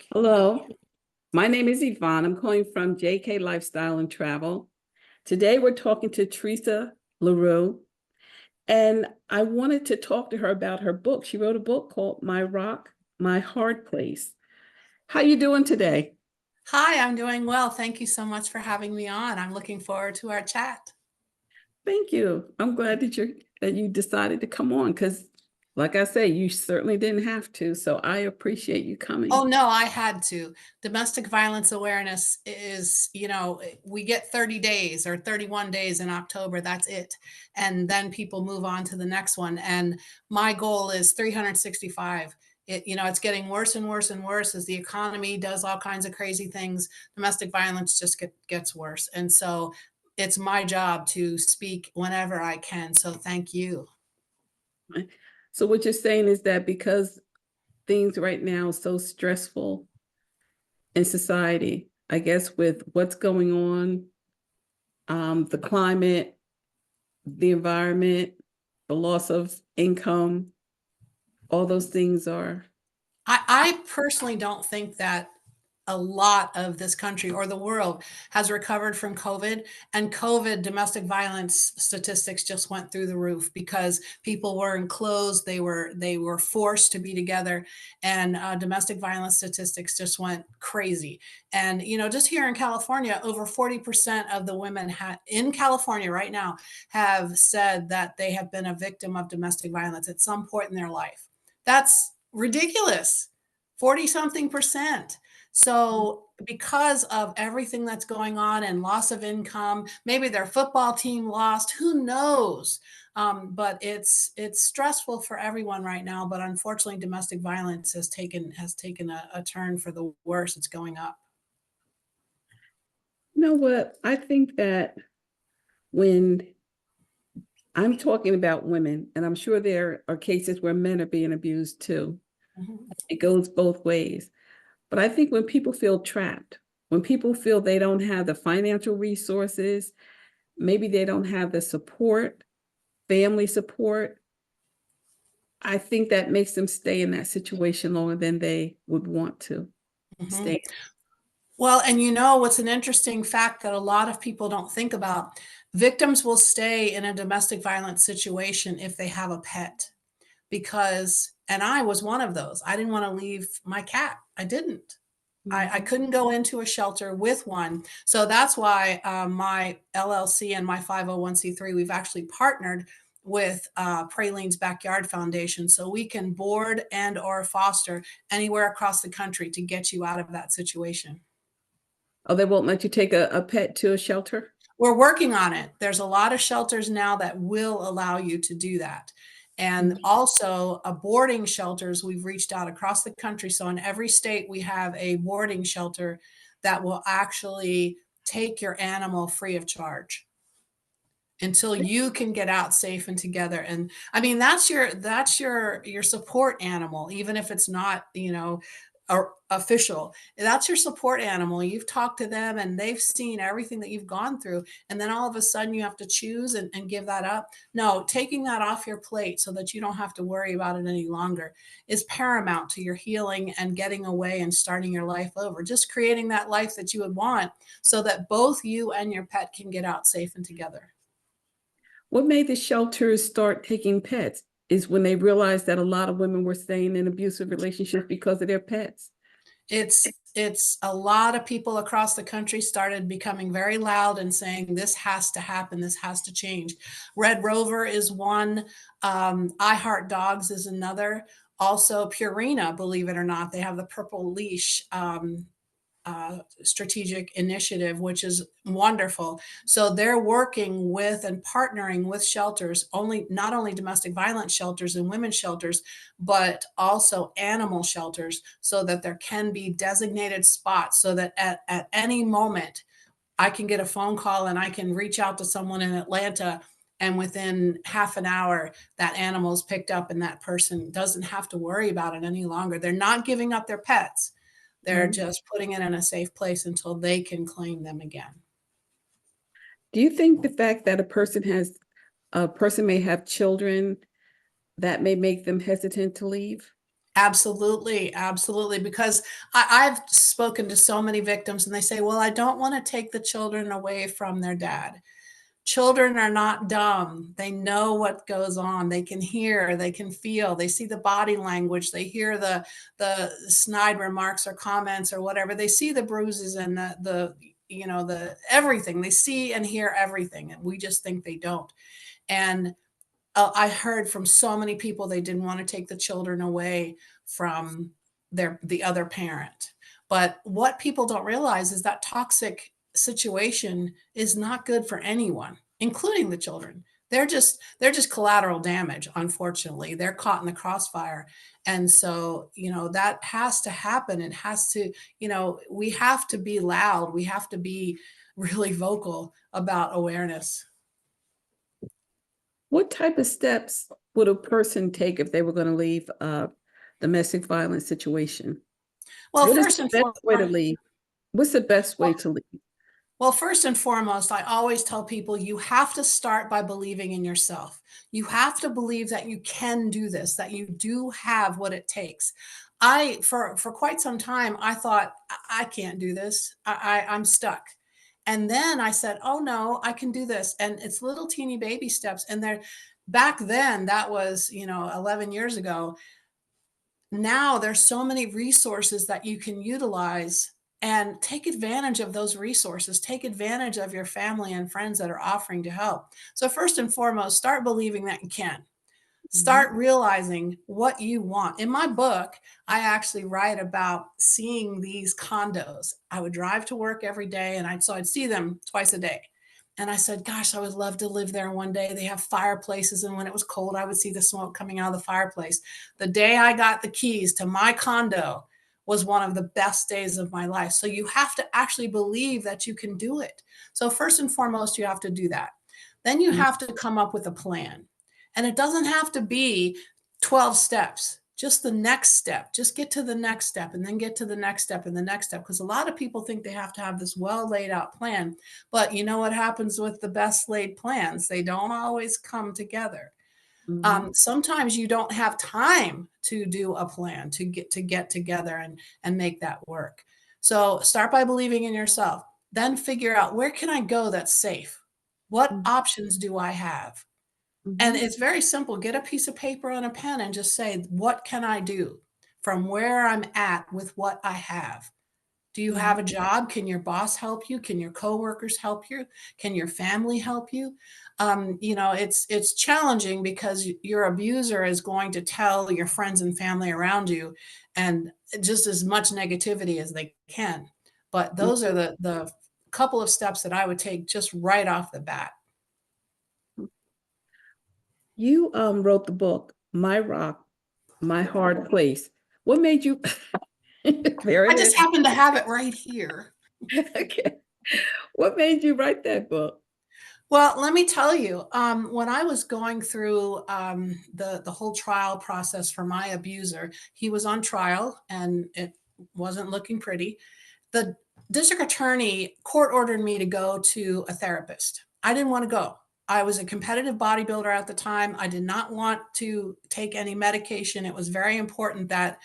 Hello, my name is Yvonne. I'm calling from JK Lifestyle and Travel. Today we're talking to Teresa LaRue, and I wanted to talk to her about her book. She wrote a book called My Rock, My Hard Place. How you doing today? Hi, I'm doing well. Thank you so much for having me on. I'm looking forward to our chat. Thank you. I'm glad that you decided to come on because, like I say, you certainly didn't have to. So I appreciate you coming. Oh, no, I had to. Domestic violence awareness is, we get 30 days or 31 days in October. That's it. And then people move on to the next one. And my goal is 365. It's getting worse and worse and worse as the economy does all kinds of crazy things. Domestic violence just gets worse. And so it's my job to speak whenever I can. So thank you. So what you're saying is that because things right now are so stressful in society, I guess, with what's going on, the climate, the environment, the loss of income, all those things are. I personally don't think that a lot of this country or the world has recovered from COVID. And COVID domestic violence statistics just went through the roof because people were enclosed, they were forced to be together, and domestic violence statistics just went crazy. And just here in California, over 40% of the women in California right now have said that they have been a victim of domestic violence at some point in their life. That's ridiculous. 40 something percent. So, because of everything that's going on and loss of income, maybe their football team lost, who knows? But it's stressful for everyone right now. But unfortunately, domestic violence has taken a turn for the worse. It's going up. You know what? I think that when I'm talking about women, and I'm sure there are cases where men are being abused too, Mhm. it goes both ways. But I think when people feel trapped, when people feel they don't have the financial resources, maybe they don't have the support, family support, I think that makes them stay in that situation longer than they would want to Mhm. stay. Well, and what's an interesting fact that a lot of people don't think about? Victims will stay in a domestic violence situation if they have a pet. Because and I was one of those. I didn't want to leave my cat. I didn't. I Mhm. couldn't go into a shelter with one. So that's why my LLC and my 501c3, we've actually partnered with Praline's Backyard Foundation, so we can board and or foster anywhere across the country to get you out of that situation. Oh, they won't let you take a pet to a shelter? We're working on it. There's a lot of shelters now that will allow you to do that. And Mhm. also, boarding shelters, we've reached out across the country. So, in every state, we have a boarding shelter that will actually take your animal free of charge until you can get out safe and together. And I mean, that's your support animal, even if it's not, official. That's your support animal. You've talked to them and they've seen everything that you've gone through, and then all of a sudden you have to choose and give that up. No, taking that off your plate so that you don't have to worry about it any longer is paramount to your healing and getting away and starting your life over, just creating that life that you would want so that both you and your pet can get out safe and together. What made the shelters start taking pets is when they realized that a lot of women were staying in abusive relationships because of their pets. It's a lot of people across the country started becoming very loud and saying this has to happen, this has to change. Red Rover is one, I Heart Dogs is another. Also, Purina, believe it or not, they have the Purple Leash strategic initiative, which is wonderful. So they're working with and partnering with shelters, only not only domestic violence shelters and women's shelters, but also animal shelters, so that there can be designated spots so that at any moment I can get a phone call and I can reach out to someone in Atlanta. And within half an hour, that animal is picked up and that person doesn't have to worry about it any longer. They're not giving up their pets. They're Mhm. just putting it in a safe place until they can claim them again. Do you think the fact that a person may have children that may make them hesitant to leave? Absolutely, absolutely. Because I've spoken to so many victims and they say, well, I don't want to take the children away from their dad. Children are not dumb. They know what goes on. They can hear, they can feel, they see the body language, they hear the snide remarks or comments or whatever. They see the bruises and the you know, the everything. They see and hear everything. And we just think they don't. And I heard from so many people they didn't want to take the children away from the other parent. But what people don't realize is that toxic situation is not good for anyone, including the children. They're just collateral damage, unfortunately. They're caught in the crossfire. And so, you know, that has to happen. It has to, you know, we have to be loud. We have to be really vocal about awareness. What type of steps would a person take if they were going to leave a domestic violence situation? Well, What is first the and best way to foremost, leave? What's the best way to leave? well, first and foremost, I always tell people you have to start by believing in yourself. You have to believe that you can do this, that you do have what it takes. For quite some time, I thought I can't do this. I'm stuck. And then I said, "Oh no, I can do this." And it's little teeny baby steps. And there, back then, that was 11 years ago. Now there's so many resources that you can utilize, and take advantage of those resources. Take advantage of your family and friends that are offering to help. So first and foremost, start believing that you can. Mhm. Start realizing what you want. In my book, I actually write about seeing these condos. I would drive to work every day, and I'd see them twice a day. And I said, gosh, I would love to live there one day. They have fireplaces, and when it was cold, I would see the smoke coming out of the fireplace. The day I got the keys to my condo was one of the best days of my life. So you have to actually believe that you can do it. So first and foremost, you have to do that. Then you Mhm. have to come up with a plan. And it doesn't have to be 12 steps, just the next step. Just get to the next step, and then get to the next step and the next step. Because a lot of people think they have to have this well laid out plan. But you know what happens with the best laid plans? They don't always come together. Mhm. Sometimes you don't have time to do a plan to get together and make that work. So start by believing in yourself. Then figure out, where can I go that's safe? What Mhm. options do I have? And Mhm. it's very simple. Get a piece of paper and a pen and just say, what can I do from where I'm at with what I have? Do you Mhm. have a job? Can your boss help you? Can your coworkers help you? Can your family help you? It's challenging because your abuser is going to tell your friends and family around you, and just as much negativity as they can. But those are Mhm. the couple of steps that I would take just right off the bat. You wrote the book My Rock, My Hard Place. What made you there I it just is. happen to have it right here. Okay. What made you write that book? Well, let me tell you, when I was going through the whole trial process for my abuser, he was on trial and it wasn't looking pretty. The district attorney court ordered me to go to a therapist. I didn't want to go. I was a competitive bodybuilder at the time. I did not want to take any medication. It was very important that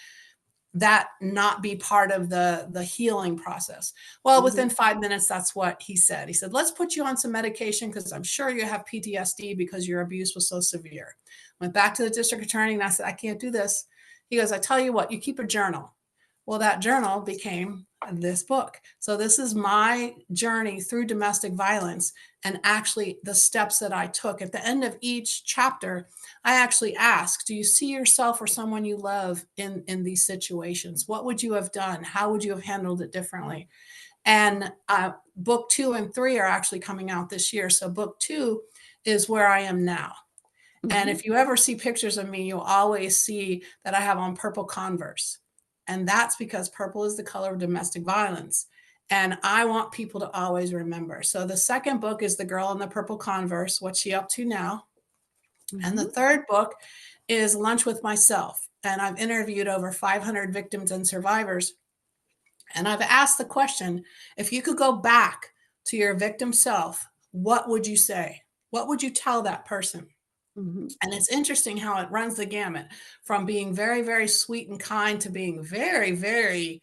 not be part of the healing process. Well, Mhm. within 5 minutes, that's what he said. He said, let's put you on some medication because I'm sure you have PTSD because your abuse was so severe. Went back to the district attorney and I said, I can't do this. He goes, I tell you what, you keep a journal. Well, that journal became this book. So this is my journey through domestic violence, and actually the steps that I took. At the end of each chapter, I actually ask, do you see yourself or someone you love in these situations? What would you have done? How would you have handled it differently? And book 2 and 3 are actually coming out this year. So book 2 is where I am now. And Mhm. if you ever see pictures of me, you'll always see that I have on purple Converse. And that's because purple is the color of domestic violence. And I want people to always remember. So the second book is The Girl in the Purple Converse. What's she up to now? And the Mhm. third book is Lunch with Myself. And I've interviewed over 500 victims and survivors. And I've asked the question, if you could go back to your victim self, what would you say? What would you tell that person? Mhm. And it's interesting how it runs the gamut from being very, very sweet and kind to being very, very,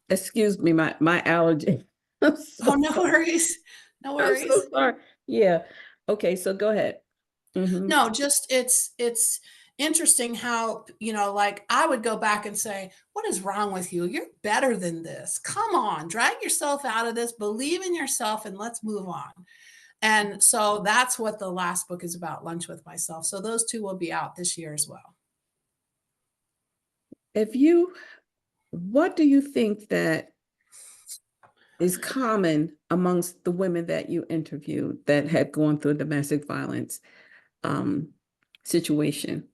Excuse me, my allergy. I'm oh, so no sorry. worries. No I'm so worries. sorry. Yeah. Okay, so go ahead. Mhm. No, just it's interesting how, like I would go back and say, "What is wrong with you? You're better than this. Come on, drag yourself out of this, believe in yourself, and let's move on." And so that's what the last book is about, Lunch with Myself. So those two will be out this year as well. If you What do you think that is common amongst the women that you interviewed that had gone through a domestic violence um, situation?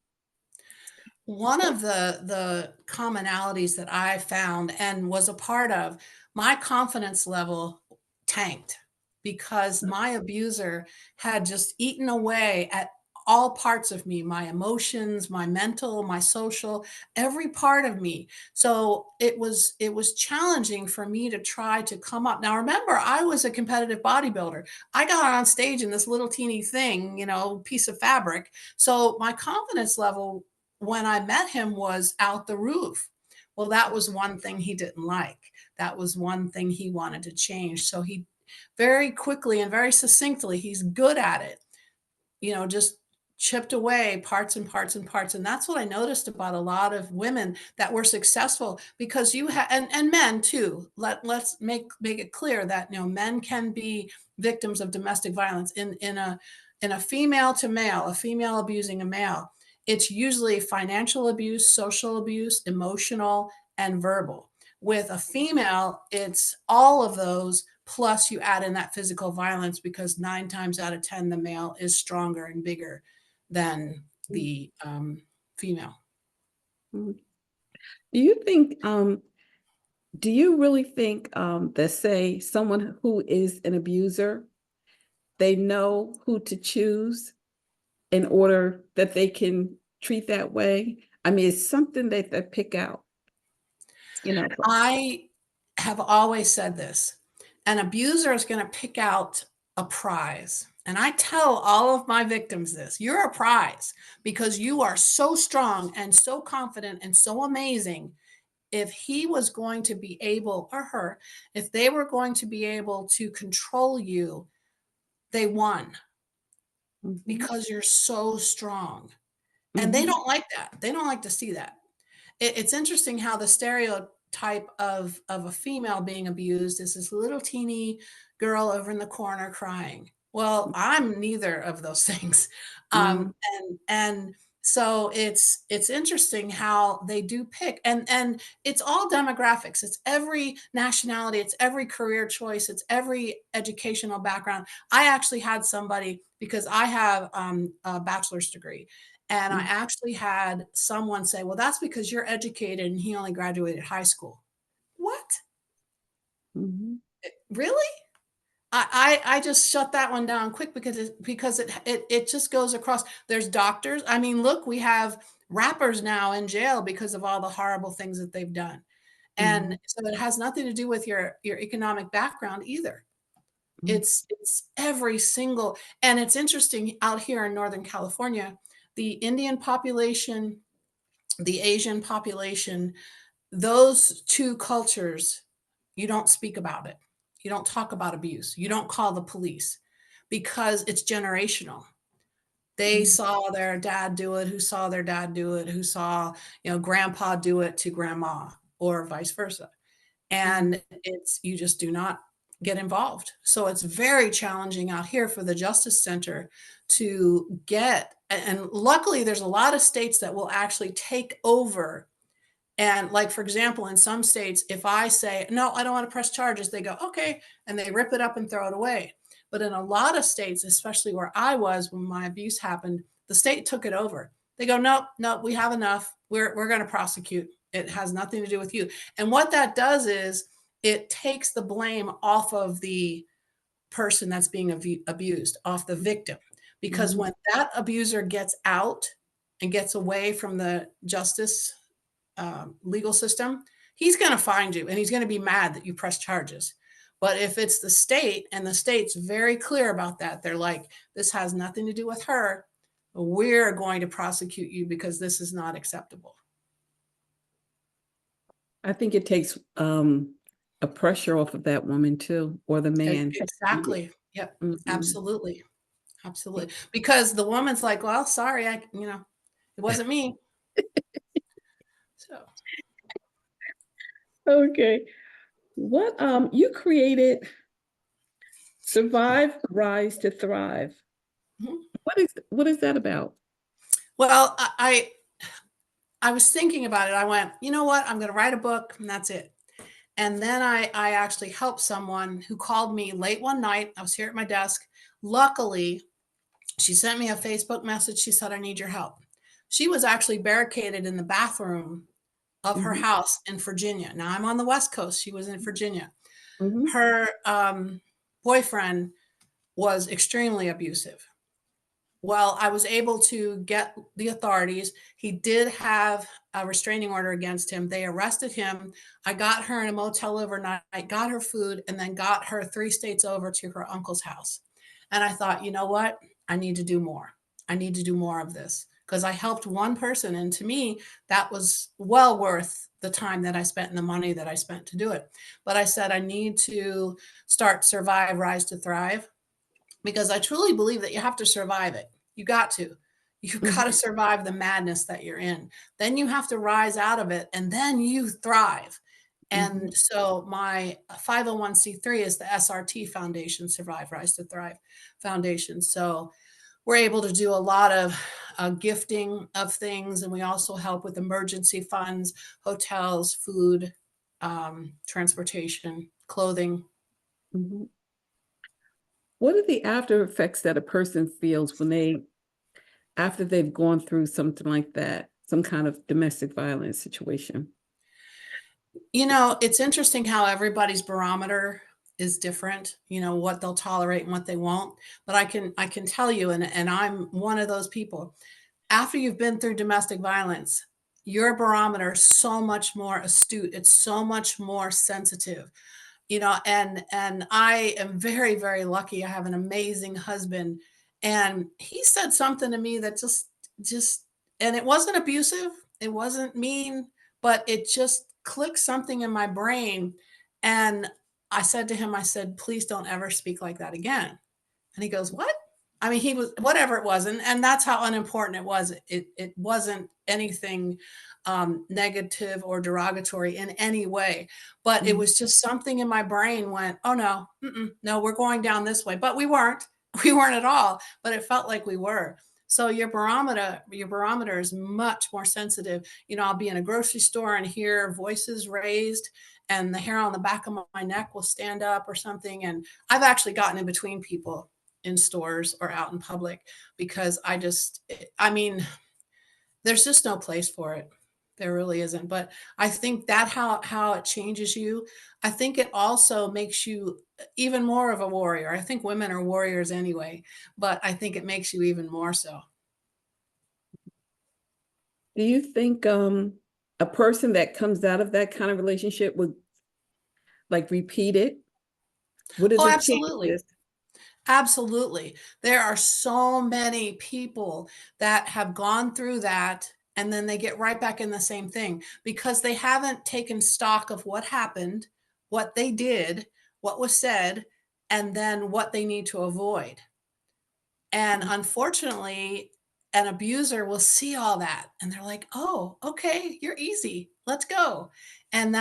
One of the commonalities that I found and was a part of, my confidence level tanked because my abuser had just eaten away at all parts of me, my emotions, my mental, my social, every part of me. So it was challenging for me to try to come up. Now remember, I was a competitive bodybuilder. I got on stage in this little teeny thing, piece of fabric. So my confidence level when I met him was out the roof. Well, that was one thing he didn't like. That was one thing he wanted to change. So he very quickly and very succinctly, he's good at it, just chipped away parts and parts and parts. And that's what I noticed about a lot of women that were successful because you have and men too. Let's make it clear that men can be victims of domestic violence in a female to male, a female abusing a male. It's usually financial abuse, social abuse, emotional, and verbal. With a female, it's all of those, plus you add in that physical violence because 9 times out of 10, the male is stronger and bigger than the female. Mhm. Do you think, do you really think that, say, someone who is an abuser, they know who to choose in order that they can treat that way? I mean, it's something that they pick out, you know. I have always said this, an abuser is going to pick out a prize. And I tell all of my victims this, you're a prize because you are so strong and so confident and so amazing. If he was going to be able, or her, if they were going to be able to control you, they won Mhm, because you're so strong. And they mhm, don't like that. They don't like to see that. It's interesting how the stereotype of a female being abused is this little teeny girl over in the corner crying. Well, I'm neither of those things. mhm, And so it's interesting how they do pick and it's all demographics. It's every nationality, it's every career choice, it's every educational background. I actually had somebody because I have a bachelor's degree. And I mhm, actually had someone say, "Well, that's because you're educated and he only graduated high school." What? mhm, Really? I just shut that one down quick because it just goes across. There's doctors. I mean, look, we have rappers now in jail because of all the horrible things that they've done. And mhm, so it has nothing to do with your economic background either. mhm, It's every single and it's interesting out here in Northern California, the Indian population, the Asian population, those two cultures, you don't speak about it. You don't talk about abuse. You don't call the police because it's generational. They mhm, saw their dad do it, who saw their dad do it, who saw, grandpa do it to grandma or vice versa. mhm, And it's you just do not get involved. So it's very challenging out here for the Justice Center to get and luckily there's a lot of states that will actually take over and like, for example, in some states, if I say, no, I don't want to press charges, they go, okay. And they rip it up and throw it away. But in a lot of states, especially where I was when my abuse happened, the state took it over. They go, no, no, we have enough. We're going to prosecute. It has nothing to do with you. And what that does is it takes the blame off of the person that's being abused, off the victim. Because mhm, when that abuser gets out and gets away from the justice legal system, he's going to find you and he's going to be mad that you press charges. But if it's the state and the state's very clear about that, they're like, this has nothing to do with her. we're going to prosecute you because this is not acceptable. I think it takes a pressure off of that woman too, or the man. Exactly. Yep. Mhm. Absolutely. Absolutely. Because the woman's like, well, sorry, it wasn't me. So, Okay. What you created Survive, Rise to Thrive. mhm. What is that about? Well, I was thinking about it. I went, you know what? I'm going to write a book and that's it. And then I actually helped someone who called me late one night. I was here at my desk. Luckily, she sent me a Facebook message. She said, I need your help. She was actually barricaded in the bathroom of her Mhm, house in Virginia. Now I'm on the West Coast. She was in Virginia. mhm, Her boyfriend was extremely abusive. Well, I was able to get the authorities. He did have a restraining order against him. They arrested him. I got her in a motel overnight, got her food, and then got her 3 states over to her uncle's house. And I thought, you know what? I need to do more. I need to do more of this because I helped one person. And to me, that was well worth the time that I spent and the money that I spent to do it. But I said, I need to start Survive, Rise to Thrive because I truly believe that you have to survive it. You got to. You got to mhm, survive the madness that you're in. Then you have to rise out of it and then you thrive. mhm, And so my 501c3 is the SRT Foundation, Survive, Rise to Thrive Foundation. So we're able to do a lot of gifting of things. And we also help with emergency funds, hotels, food, transportation, clothing. mhm. What are the after effects that a person feels when after they've gone through something like that, some kind of domestic violence situation? It's interesting how everybody's barometer is different, what they'll tolerate and what they won't. But I can tell you, and I'm one of those people. After you've been through domestic violence, your barometer is so much more astute. It's so much more sensitive. And I am very, very lucky. I have an amazing husband. And he said something to me that just and it wasn't abusive, it wasn't mean, but it just clicked something in my brain. And I said to him, I said, please don't ever speak like that again. And he goes, what? I mean, he was whatever it was, and that's how unimportant it was. It wasn't anything negative or derogatory in any way, but it Mhm, was just something in my brain went, oh no, no, we're going down this way, but we weren't. We weren't at all, but it felt like we were. So your barometer is much more sensitive. I'll be in a grocery store and hear voices raised, and the hair on the back of my neck will stand up or something. And I've actually gotten in between people in stores or out in public because I mean, there's just no place for it. There really isn't. But I think that how it changes you. I think it also makes you even more of a warrior. I think women are warriors anyway, but I think it makes you even more so. Do you think a person that comes out of that kind of relationship would like repeat it? What are Oh, the absolutely. chances? Absolutely. There are so many people that have gone through that and then they get right back in the same thing because they haven't taken stock of what happened, what they did, what was said, and then what they need to avoid. And unfortunately, an abuser will see all that and they're like, "Oh, okay, you're easy. Let's go." And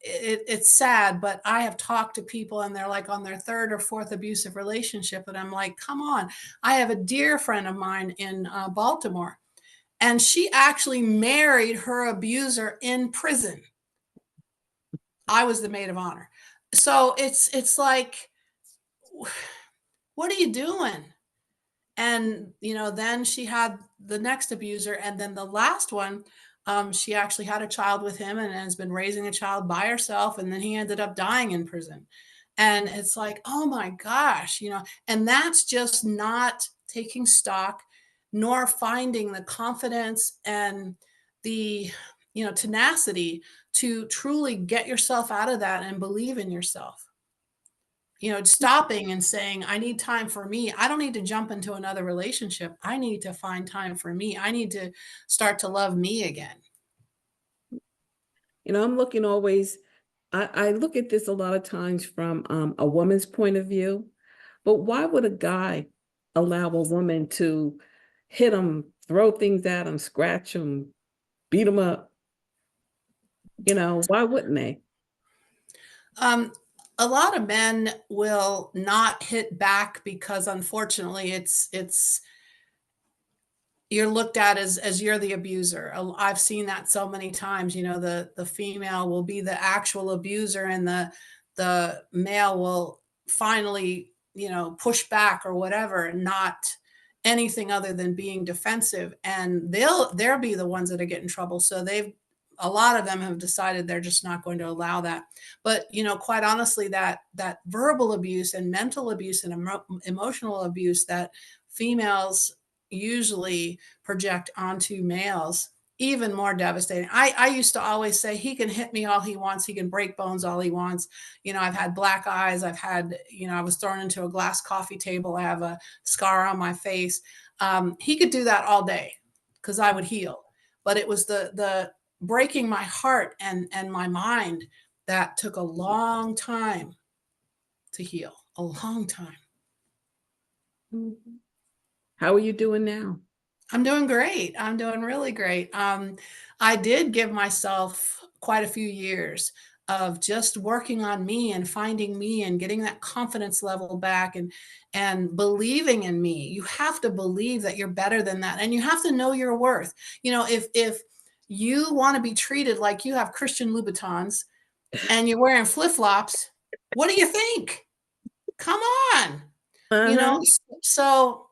it's sad, but I have talked to people and they're like on their third or fourth abusive relationship. And I'm like, come on. I have a dear friend of mine in Baltimore, and she actually married her abuser in prison. I was the maid of honor. So it's like, what are you doing? And then she had the next abuser, and then the last one, she actually had a child with him and has been raising a child by herself, and then he ended up dying in prison. And it's like, oh my gosh, and that's just not taking stock nor finding the confidence and the tenacity to truly get yourself out of that and believe in yourself. stopping and saying, I need time for me. I don't need to jump into another relationship. I need to find time for me. I need to start to love me again. I'm looking always, I look at this a lot of times from a woman's point of view, but why would a guy allow a woman to hit him, throw things at him, scratch him, beat him up? Why wouldn't they? Um, a lot of men will not hit back because unfortunately it's you're looked at as you're the abuser. I've seen that so many times. The female will be the actual abuser, and the male will finally push back or whatever, and not anything other than being defensive. And they'll be the ones that are getting in trouble. So a lot of them have decided they're just not going to allow that. But quite honestly, that verbal abuse and mental abuse and emotional abuse that females usually project onto males, even more devastating. I used to always say, he can hit me all he wants, he can break bones all he wants. I've had black eyes, I was thrown into a glass coffee table, I have a scar on my face. He could do that all day because I would heal. But it was the breaking my heart and my mind that took a long time to heal, a long time. Mhm. How are you doing now? I'm doing great. I'm doing really great. I did give myself quite a few years of just working on me and finding me and getting that confidence level back and believing in me. You have to believe that you're better than that, and you have to know your worth. If you want to be treated like you have Christian Louboutins and you're wearing flip-flops, what do you think? Come on. You know, Uh-huh. so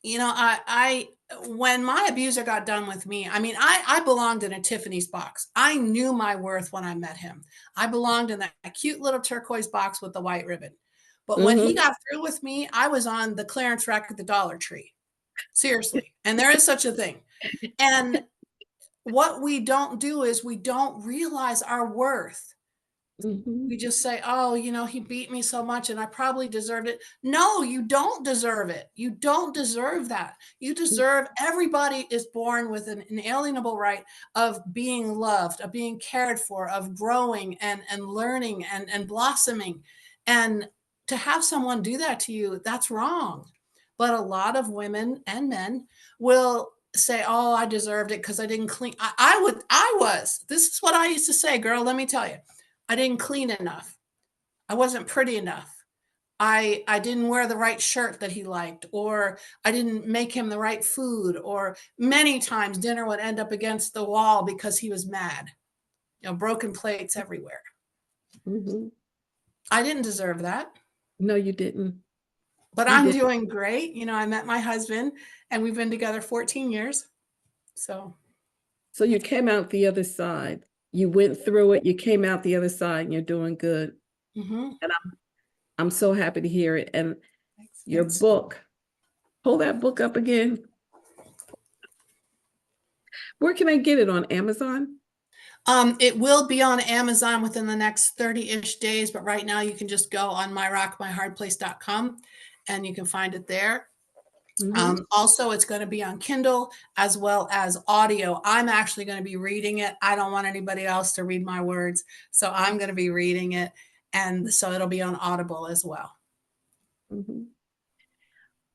I when my abuser got done with me, I mean, I belonged in a Tiffany's box. I knew my worth when I met him. I belonged in that cute little turquoise box with the white ribbon. But when he Hmm. got through with me, I was on the clearance rack at the Dollar Tree. Seriously. And there is such a thing. And what we don't do is we don't realize our worth. Hmm. We just say, oh, he beat me so much and I probably deserved it. No, you don't deserve it. You don't deserve that. You deserve, everybody is born with an inalienable right of being loved, of being cared for, of growing and learning and blossoming. And to have someone do that to you, that's wrong. But a lot of women and men will say, oh, I deserved it because I didn't clean. This is what I used to say, girl, let me tell you. I didn't clean enough. I wasn't pretty enough. I didn't wear the right shirt that he liked, or I didn't make him the right food, or many times dinner would end up against the wall because he was mad. Broken plates everywhere. Hmm. I didn't deserve that, No, you didn't. but You I'm didn't. doing great. I met my husband and we've been together 14 years. So, So you came out the other side. You went through it, you came out the other side, and you're doing good. mhm. And I'm so happy to hear it. And Thanks. your book, pull that book up again. Where can I get it? On Amazon? It will be on Amazon within the next 30-ish days, but right now you can just go on myrockmyhardplace.com and you can find it there. Hmm. Also, it's going to be on Kindle as well as audio. I'm actually going to be reading it. I don't want anybody else to read my words, so I'm going to be reading it, and so it'll be on Audible as well. Hmm.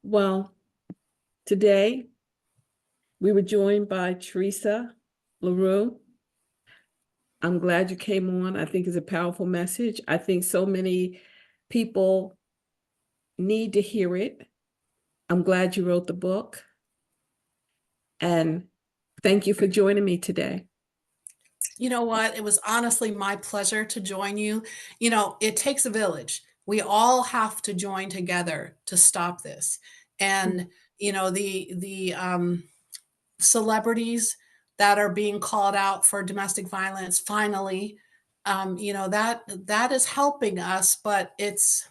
Well, today we were joined by Teresa LaRue. I'm glad you came on. I think it's a powerful message. I think so many people need to hear it. I'm glad you wrote the book. And thank you for joining me today. You know what? It was honestly my pleasure to join you. It takes a village. We all have to join together to stop this. And the celebrities that are being called out for domestic violence finally, that is helping us, but it's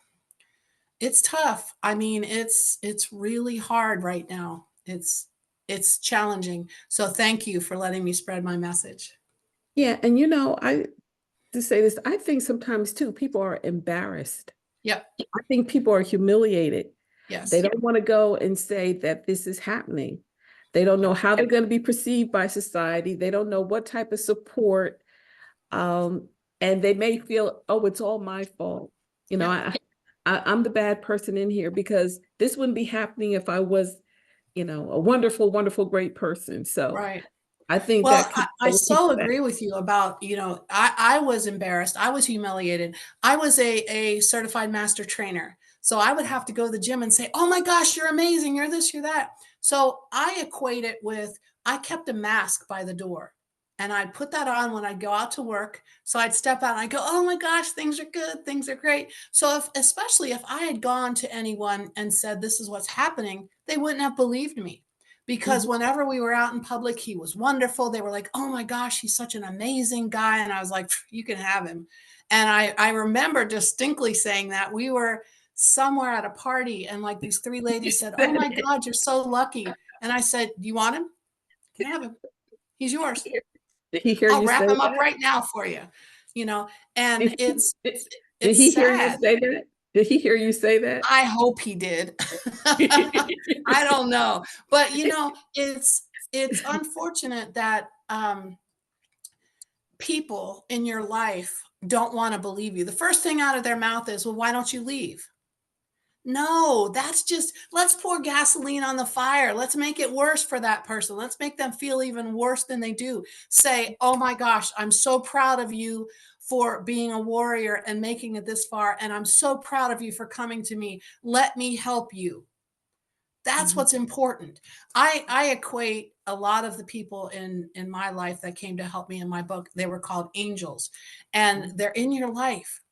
tough. I mean, it's really hard right now. It's challenging. So thank you for letting me spread my message. Yeah, and I to say this, I think sometimes too, people are embarrassed. Yep. I think people are humiliated. They Yes. don't want to go and say that this is happening. They don't know how they're going to be perceived by society. They don't know what type of support. Um, and they may feel, oh, it's all my fault. You know, Yep. I'm the bad person in here because this wouldn't be happening if I was, you know, a wonderful, wonderful, great person. So Right. I think Well, that can I hold so people back. agree with you about, I was embarrassed. I was humiliated. I was a certified master trainer. So I would have to go to the gym and say, oh my gosh, you're amazing. You're this, you're that. So I equate it with, I kept a mask by the door and I'd put that on when I'd go out to work. So I'd step out and I'd go, oh my gosh, things are good. Things are great. So especially if I had gone to anyone and said, this is what's happening, they wouldn't have believed me because Mhm. whenever we were out in public, he was wonderful. They were like, oh my gosh, he's such an amazing guy. And I was like, you can have him. And I remember distinctly saying that we were somewhere at a party and like these three ladies said, oh my God, you're so lucky. And I said, do you want him? You can have him. He's yours. Did he hear I'll you say wrap him up that? right now for you. You know, Did and he, did, did it's he hear you sad. say that? Did he hear you say that? I hope he did. I don't know. But it's unfortunate that people in your life don't want to believe you. The first thing out of their mouth is, well, why don't you leave? No, that's just, let's pour gasoline on the fire. Let's make it worse for that person. Let's make them feel even worse than they do. Say, oh my gosh, I'm so proud of you for being a warrior and making it this far. And I'm so proud of you for coming to me. Let me help you. That's Mhm, what's important. I equate a lot of the people in my life that came to help me in my book, they were called angels, and mhm, they're in your life.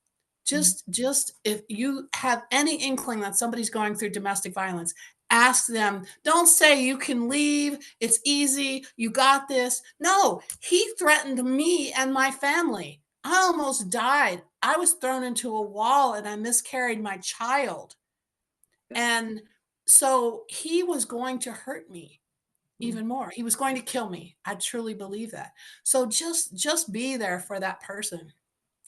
mhm. Just if you have any inkling that somebody's going through domestic violence, ask them. Don't say you can leave, it's easy, you got this. No, he threatened me and my family. I almost died. I was thrown into a wall and I miscarried my child. And so he was going to hurt me Mhm, even more. He was going to kill me. I truly believe that. So just be there for that person.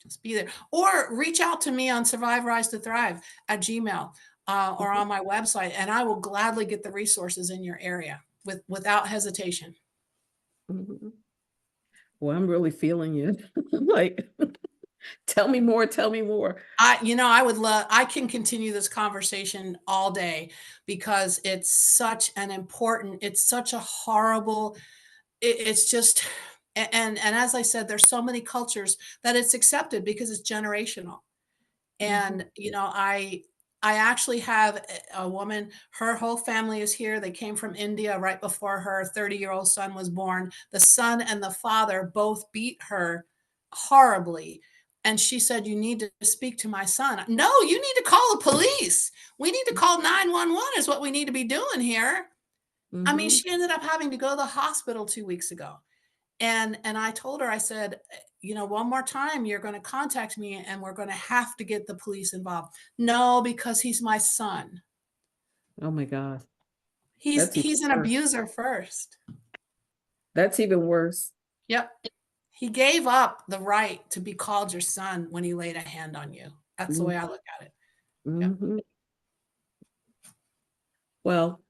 Just be there. Or reach out to me on Survive Rise to Thrive at Gmail or mhm, on my website, and I will gladly get the resources in your area without hesitation. mhm. Well, I'm really feeling you. Like, tell me more, tell me more. I would love, I can continue this conversation all day because it's such an important, it's such a horrible, it's just, and as I said, there's so many cultures that it's accepted because it's generational. Mhm, And I actually have a woman, her whole family is here. They came from India right before her 30-year-old son was born. The son and the father both beat her horribly. And she said, you need to speak to my son. No, you need to call the police. We need to call 911 is what we need to be doing here. I mean, mhm, she ended up having to go to the hospital 2 weeks ago. And I told her, I said, one more time, you're going to contact me and we're going to have to get the police involved. No, because he's my son. oh my God, He's that's even he's an worse. abuser first. That's even worse. Yep. He gave up the right to be called your son when he laid a hand on you. That's the Mm, way I look at it. Yep. mhm. Well,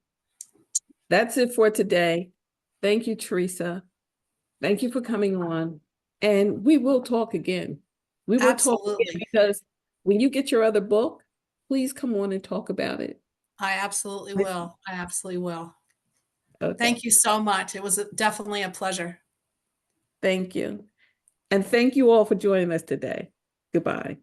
that's it for today. Thank you, Teresa. Thank you for coming on. And we will talk again. We will talk again Absolutely. because when you get your other book, please come on and talk about it. I absolutely will. I absolutely will. Okay. Thank you so much. It was definitely a pleasure. Thank you. And thank you all for joining us today. Goodbye.